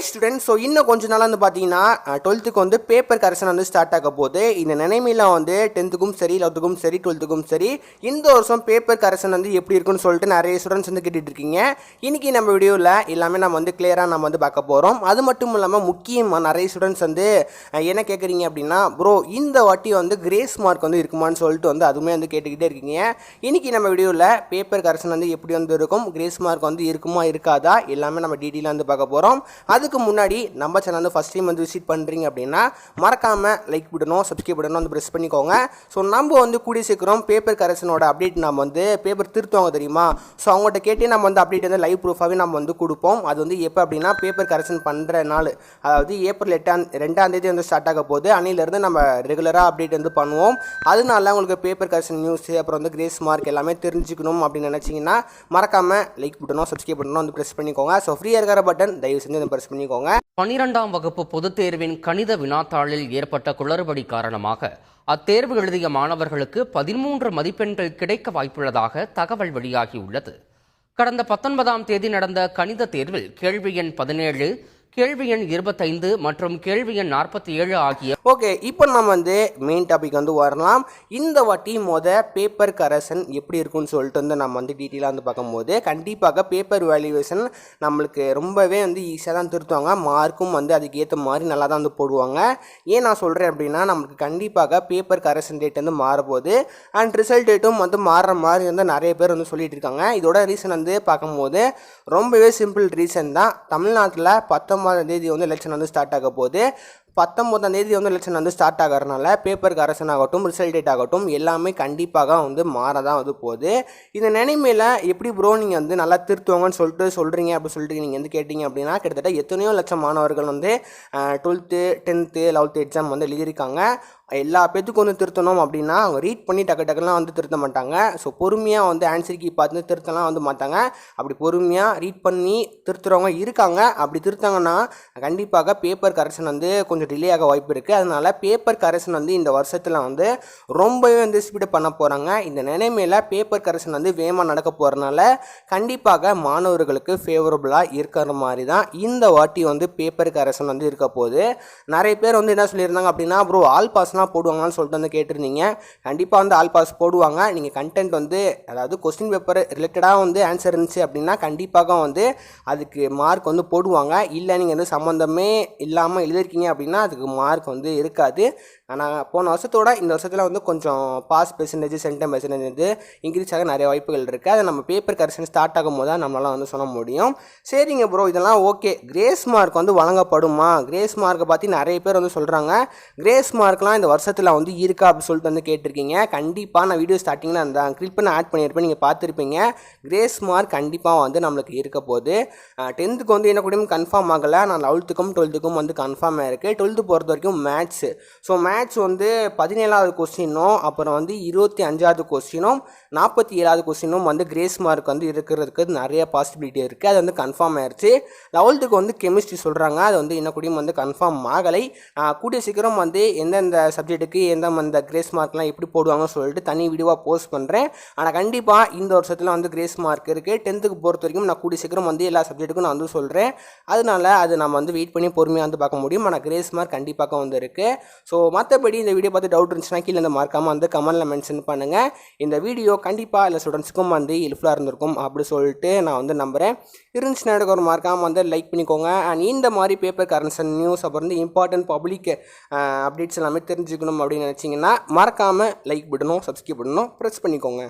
Students, so இன்னும் கொஞ்ச நாளாக வந்து பார்த்தீங்கன்னா 12th வந்து பேப்பர் கரெக்ஷன் வந்து ஸ்டார்ட் ஆக போகுது. இந்த நிலைமையில் வந்து 10th சரி, 11th சரி, 12th சரி, இந்த வருஷம் பேப்பர் கரெக்ஷன் வந்து எப்படி இருக்குன்னு சொல்லிட்டு நிறைய ஸ்டூடெண்ட்ஸ் வந்து கேட்டுட்டு இருக்கீங்க. இன்றைக்கி நம்ம வீடியோவில் எல்லாமே நம்ம வந்து கிளியராக நம்ம வந்து பார்க்க போகிறோம். அது மட்டும் இல்லாமல் முக்கியமாக நிறைய ஸ்டூடெண்ட்ஸ் வந்து என்ன கேட்குறீங்க அப்படின்னா, ப்ரோ இந்த வாட்டி வந்து கிரேஸ் மார்க் வந்து இருக்குமான்னு சொல்லிட்டு வந்து அதுவுமே வந்து கேட்டுக்கிட்டே இருக்கீங்க. இன்றைக்கி நம்ம வீடியோவில் பேப்பர் கரெக்ஷன் வந்து எப்படி வந்து இருக்கும், கிரேஸ் மார்க் வந்து இருக்குமா இருக்காதா, எல்லாமே நம்ம டீட்டெயிலாக வந்து பார்க்க போகிறோம். அதுக்கு முன்னாடி நம்ம சேனல் வந்து ஃபஸ்ட் டைம் வந்து விசிட் பண்ணுறீங்க அப்படின்னா மறக்காமல் லைக் பண்ணணும், சப்ஸ்கிரைப் பண்ணணும் வந்து ப்ரெஸ் பண்ணிக்கோங்க. ஸோ நம்ம வந்து கூடிய சீக்கிரம் பேப்பர் கரெக்ஷனோட அப்டேட் நம்ம வந்து பேப்பர் திருத்துவாங்க தெரியுமா, ஸோ அவங்கள்ட்ட கேட்டே நம்ம வந்து அப்டேட் வந்து லைவ் ப்ரூஃபாகவே நம்ம வந்து கொடுப்போம். அது வந்து எப்போ அப்படின்னா பேப்பர் கரெக்ஷன் பண்ணுற நாள், அதாவது ஏப்ரல் 2ஆம் தேதி வந்து ஸ்டார்ட் ஆக போகுது. அன்னையிலேருந்து நம்ம ரெகுலராக அப்டேட் வந்து பண்ணுவோம். அதனால உங்களுக்கு பேப்பர் கரெக்ஷன் நியூஸ் அப்புறம் வந்து கிரேஸ் மார்க் எல்லாமே தெரிஞ்சுக்கணும் அப்படின்னு நினச்சிங்கன்னா மறக்காமல் லைக் பண்ணணும், சப்ஸ்கிரைப் பண்ணணும் வந்து ப்ரெஸ் பண்ணிக்கோங்க. ஸோ ஃப்ரீயாக இருக்கிற பட்டன் தயவு செஞ்சு ப்ரெஸ் பண்ணிக்கோங்க. 12ஆம் வகுப்பு பொதுத் தேர்வின் கணித வினாத்தாளில் ஏற்பட்ட குளறுபடி காரணமாக அத்தேர்வு எழுதிய மாணவர்களுக்கு 13 மதிப்பெண்கள் கிடைக்க வாய்ப்புள்ளதாக தகவல் வெளியாகியுள்ளது. கடந்த 19ஆம் தேதி நடந்த கணித தேர்வில் கேள்வி எண் 17, கேள்வி எண் 25 மற்றும் கேள்வி எண் 47 ஆகிய ஓகே, இப்போ நம்ம வந்து மெயின் டாபிக் வந்து வரலாம். இந்த வாட்டி பேப்பர் கரெக்ஷன் எப்படி இருக்குன்னு சொல்லிட்டு வந்து நம்ம வந்து டீட்டெயிலாக வந்து பார்க்கும்போது கண்டிப்பாக பேப்பர் வேல்யூவேஷன் நம்மளுக்கு ரொம்பவே வந்து ஈஸியாக தான் திருத்துவாங்க. மார்க்கும் வந்து அதுக்கு ஏற்ற மாதிரி நல்லா தான் வந்து போடுவாங்க. ஏன் நான் சொல்கிறேன் அப்படின்னா, நம்மளுக்கு கண்டிப்பாக பேப்பர் கரெக்ஷன் டேட் வந்து மாறப்போகுது அண்ட் ரிசல்ட் டேட்டும் வந்து மாறுற மாதிரி வந்து நிறைய பேர் வந்து சொல்லிட்டு இருக்காங்க. இதோட ரீசன் வந்து பார்க்கும்போது ரொம்பவே சிம்பிள் ரீசன் தான். தமிழ்நாட்டில் 19ஆம் தேதி வந்து எலெக்ஷன் வந்து ஸ்டார்ட் ஆக போகுது. 19ஆம் தேதி வந்து எலெக்ஷன் வந்து ஸ்டார்ட் ஆகிறதுனால பேப்பர் கரெக்ஷன் ஆகட்டும், ரிசல்ட் டேட் ஆகட்டும், எல்லாமே கண்டிப்பாக வந்து மாற தான் வந்து போகுது. இந்த நிலைமையில் எப்படி ப்ரோ நீங்கள் வந்து நல்லா திருத்துவாங்கன்னு சொல்லிட்டு சொல்கிறீங்க அப்படி சொல்லிட்டு நீங்கள் வந்து கேட்டிங்க அப்படின்னா, கிட்டத்தட்ட எத்தனையோ லட்சம் மாணவர்கள் வந்து 12th 10th 11th எக்ஸாம் வந்து எழுதியிருக்காங்க. எல்லா பேத்துக்கும் வந்து திருத்தணும் அப்படின்னா அவங்க ரீட் பண்ணி டக்குலாம் வந்து திருத்த மாட்டாங்க. ஸோ பொறுமையாக வந்து ஆன்சர் கீ பார்த்து திருத்தலாம் வந்து மாட்டாங்க. அப்படி பொறுமையாக ரீட் பண்ணி திருத்துறவங்க இருக்காங்க. அப்படி திருத்தாங்கன்னா கண்டிப்பாக பேப்பர் கரெக்ஷன் வந்து கொஞ்சம் டிலே ஆக வாய்ப்பு இருக்குது. அதனால் பேப்பர் கரெக்ஷன் வந்து இந்த வருஷத்தில் வந்து ரொம்பவே வந்து ஸ்பீடப் பண்ண போகிறாங்க. இந்த நிலைமையில் பேப்பர் கரெக்ஷன் வந்து வேகமாக நடக்க போகிறதுனால கண்டிப்பாக மாணவர்களுக்கு ஃபேவரபுளாக இருக்கிற மாதிரி தான் இந்த வாட்டி வந்து பேப்பர் கரெக்ஷன் வந்து இருக்க போகுது. நிறைய பேர் வந்து என்ன சொல்லியிருந்தாங்க அப்படின்னா, ப்ரோ ஆல் பாஸ்லாம் போடுவாங்கன்னு சொல்லிட்டு வந்து கேட்டிருந்தீங்க. கண்டிப்பாக வந்து ஆல் பாஸ் போடுவாங்க. நீங்கள் கண்டென்ட் வந்து அதாவது கொஸ்டின் பேப்பர் ரிலேட்டடாக வந்து ஆன்சர் இருந்துச்சு அப்படின்னா கண்டிப்பாக வந்து அதுக்கு மார்க் வந்து போடுவாங்க. இல்லை நீங்கள் வந்து சம்மந்தமே இல்லாமல் எழுதிருக்கீங்க அப்படின்னா அதுக்கு மார்க் வந்து இருக்காது. ஆனால் போன வருஷத்தோட இந்த வருஷத்தில் வந்து கொஞ்சம் பாஸ் பெர்சன்டேஜ் சென்டம் பெர்சன்டேஜ் வந்து இன்க்ரீஸ் ஆக நிறைய வாய்ப்புகள் இருக்குது. அதை நம்ம பேப்பர் கரெக்ஷன் ஸ்டார்ட் ஆகும் போது தான் நம்மளால் வந்து சொல்ல முடியும். சரிங்க ப்ரோ, இதெல்லாம் ஓகே. கிரேஸ் மார்க் வந்து வழங்கப்படுமா? கிரேஸ் மார்க்கை பற்றி நிறைய பேர் வந்து சொல்கிறாங்க. கிரேஸ் மார்க்லாம் இந்த வருஷத்தில் வந்து இருக்கா அப்படின்னு சொல்லிட்டு வந்து கேட்டிருக்கீங்க. கண்டிப்பாக நான் வீடியோ ஸ்டார்டிங்கில் அந்த கிளிக் பண்ணி ஆட் பண்ணியிருப்பேன், நீங்கள் பார்த்துருப்பீங்க. கிரேஸ் மார்க் கண்டிப்பாக வந்து நம்மளுக்கு இருக்க போகுது. 10th வந்து என்ன கூட கன்ஃபார்ம் ஆகலை. நான் 11th 12th வந்து கன்ஃபார்ம் ஆகிருக்கு. 12th பொறுத்த வரைக்கும் மேத்ஸு. ஸோ மேத்ஸ் வந்து 17வது கொஸ்டினும் அப்புறம் வந்து 25வது கொஸ்டினும் 47வது கொஸ்டினும் வந்து கிரேஸ் மார்க் வந்து இருக்கிறதுக்கு நிறைய பாசிபிலிட்டி இருக்குது. அது வந்து கன்ஃபார்ம் ஆயிடுச்சு. 11th வந்து கெமிஸ்ட்ரி சொல்கிறாங்க. அது வந்து என்ன கூடயும் வந்து கன்ஃபார்ம் ஆகலை. கூடிய சீக்கிரம் வந்து எந்தெந்த சப்ஜெக்ட்டுக்கு எந்த கிரேஸ் மார்க்லாம் எப்படி போடுவாங்கன்னு சொல்லிட்டு தனி வீடியோவாக போஸ்ட் பண்ணுறேன். ஆனால் கண்டிப்பாக இந்த வருஷத்தில் வந்து கிரேஸ் மார்க் இருக்குது. 10th பொறுத்த வரைக்கும் நான் கூடிய சீக்கிரம் வந்து எல்லா சப்ஜெக்ட்டுக்கும் நான் வந்து சொல்கிறேன். அதனால அது நம்ம வந்து வெயிட் பண்ணி பொறுமையாக வந்து பார்க்க முடியும். ஆனால் கிரேஸ் மார்க் கண்டிப்பாக வந்து இருக்குது. ஸோ மற்றபடி இந்த வீடியோ பார்த்து டவுட் இருந்துச்சுன்னா கீழே இந்த மறக்காமல் வந்து கமெண்ட்டில் மென்ஷன் பண்ணுங்கள். இந்த வீடியோ கண்டிப்பாக எல்லா ஸ்டூடெண்ட்ஸுக்கும் வந்து ஹெல்ப்ஃபுல்லாக இருந்திருக்கும் அப்படி சொல்லிட்டு நான் வந்து நம்புகிறேன். இருந்துச்சுன்னா எனக்கு ஒரு மறக்காமல் வந்து லைக் பண்ணிக்கோங்க. அண்ட் இந்த மாதிரி பேப்பர் கரெக்ஷன் நியூஸ் அப்புறம் வந்து இம்பார்ட்டன்ட் பப்ளிக் அப்டேட்ஸ் எல்லாமே தெரிஞ்சுக்கணும் அப்படின்னு நினச்சிங்கன்னா மறக்காமல் லைக் பண்ணணும், சப்ஸ்கிரைப் பண்ணணும், ப்ரெஸ் பண்ணிக்கோங்க.